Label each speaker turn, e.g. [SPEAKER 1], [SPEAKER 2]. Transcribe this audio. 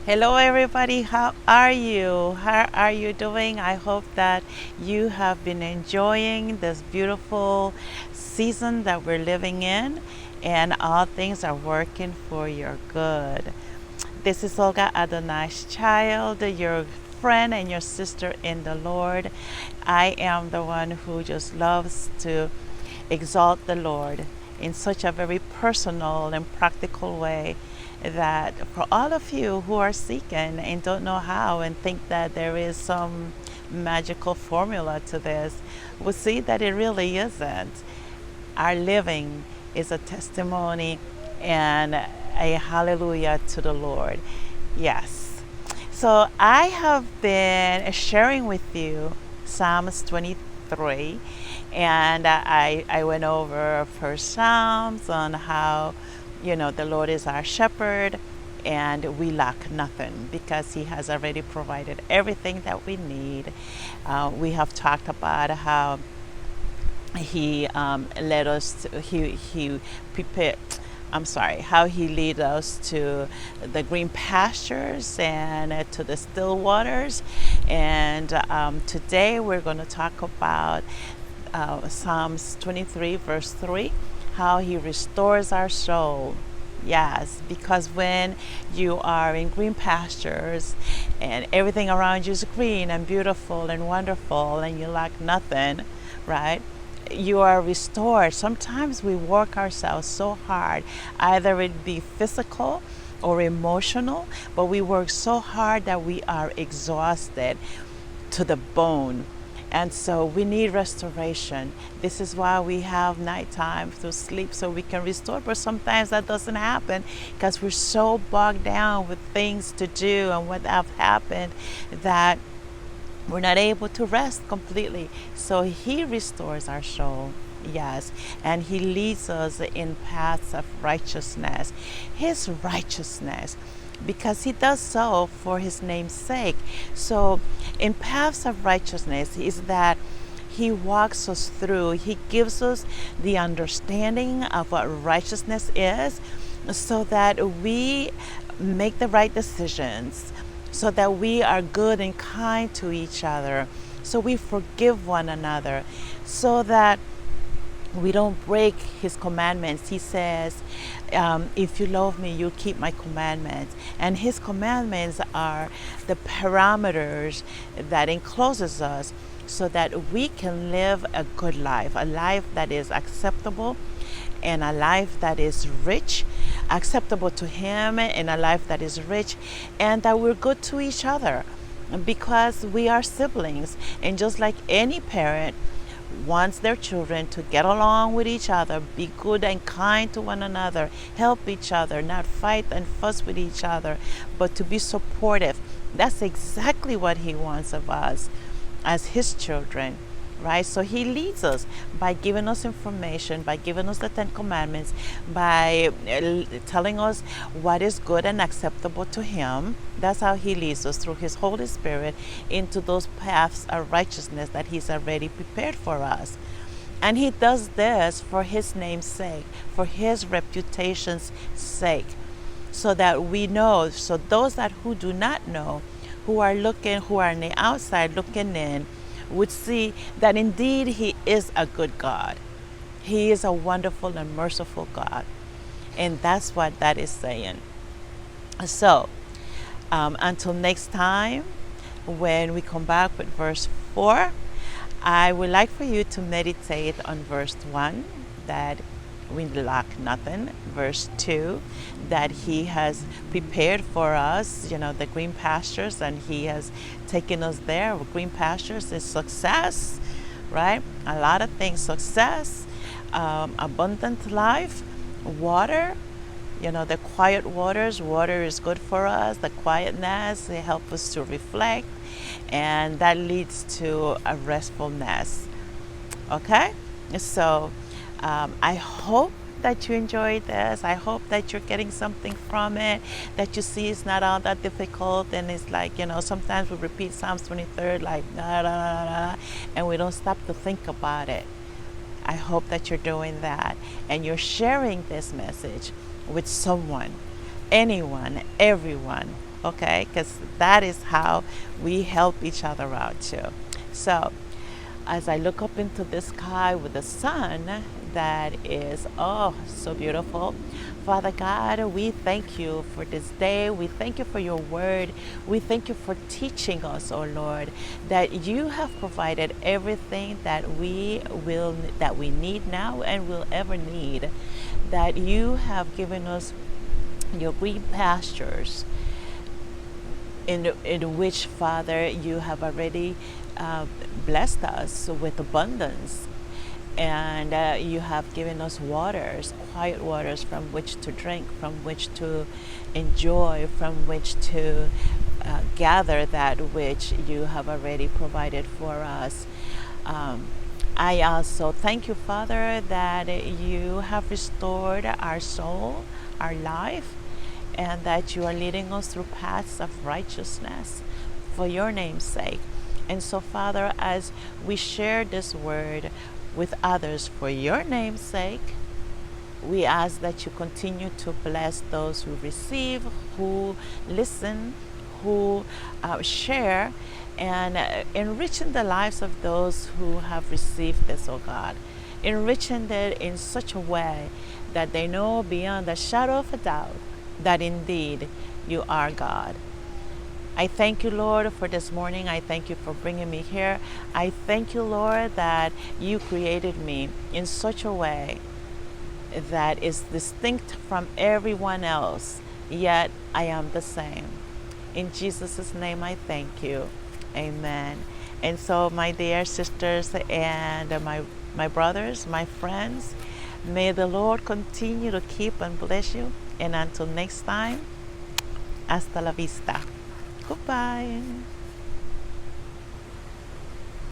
[SPEAKER 1] Hello, everybody. How are you? How are you doing? I hope that you have been enjoying this beautiful season that we're living in, and all things are working for your good. This is Olga Adonai's child, your friend and your sister in the Lord. I am the one who just loves to exalt the Lord in such a very personal and practical way that for all of you who are seeking and don't know how and think that there is some magical formula to this, will see that it really isn't. Our living is a testimony and a hallelujah to the Lord. Yes. So I have been sharing with you Psalms 23, and I went over first Psalms on how, the Lord is our shepherd and we lack nothing because he has already provided everything that we need. We have talked about how he led us to, he prepared, I'm sorry, how he led us to the green pastures and to the still waters. And today we're going to talk about Psalms 23 verse 3, how he restores our soul. Yes, because when you are in green pastures and everything around you is green and beautiful and wonderful and you lack nothing, right? You are restored. Sometimes we work ourselves so hard, either it be physical or emotional, but we work so hard that we are exhausted to the bone. And so we need restoration. This is why we have nighttime to sleep so we can restore. But sometimes that doesn't happen because we're so bogged down with things to do and what have happened that we're not able to rest completely. So he restores our soul. Yes, and he leads us in paths of righteousness. His righteousness, because he does so for his name's sake. So in paths of righteousness is that he walks us through. He gives us the understanding of what righteousness is so that we make the right decisions, so that we are good and kind to each other, so we forgive one another, so that we don't break his commandments. He says, if you love me, you keep my commandments. And his commandments are the parameters that encloses us so that we can live a good life, a life that is acceptable and a life that is rich, acceptable to him, and a life that is rich, and that we're good to each other because we are siblings. And just like any parent wants their children to get along with each other, be good and kind to one another, help each other, not fight and fuss with each other, but to be supportive. That's exactly what he wants of us as his children, right? So he leads us by giving us information, by giving us the Ten Commandments, by telling us what is good and acceptable to him. That's how he leads us through his Holy Spirit into those paths of righteousness that he's already prepared for us. And he does this for his name's sake, for his reputation's sake, so that we know, so those that who do not know, who are looking, who are on the outside looking in, would see that indeed he is a good God. He is a wonderful and merciful God. And that's what that is saying. So, until next time, when we come back with verse 4, I would like for you to meditate on verse 1, that we lack nothing. Verse 2, that he has prepared for us, the green pastures, and he has taken us there. Green pastures is success, right? A lot of things: success, abundant life, water. The quiet waters. Water is good for us. The quietness, it helps us to reflect, and that leads to a restfulness. Okay? So I hope that you enjoyed this. I hope that you're getting something from it, that you see it's not all that difficult. And it's like, sometimes we repeat Psalms 23 like, da, da, da, da, and we don't stop to think about it. I hope that you're doing that and you're sharing this message with someone, anyone, everyone okay? Because that is how we help each other out too. So, as I look up into the sky with the sun that is, oh, so beautiful. Father God, we thank you for this day. We thank you for your word. We thank you for teaching us, oh Lord, that you have provided everything that we need now and will ever need. That you have given us your green pastures in which, Father, you have already blessed us with abundance. And you have given us waters, quiet waters from which to drink, from which to enjoy, from which to gather that which you have already provided for us. Um, I also thank you, Father, that you have restored our soul, our life, and that you are leading us through paths of righteousness for your name's sake. And so, Father, as we share this word with others for your name's sake, we ask that you continue to bless those who receive, who listen, who share, and enriching the lives of those who have received this, oh God. Enriching it in such a way that they know beyond a shadow of a doubt that indeed you are God. I thank you, Lord, for this morning. I thank you for bringing me here. I thank you, Lord, that you created me in such a way that is distinct from everyone else, yet I am the same. In Jesus' name I thank you. Amen. And so, my dear sisters and my brothers, my friends, may the Lord continue to keep and bless you. And until next time, hasta la vista. Goodbye.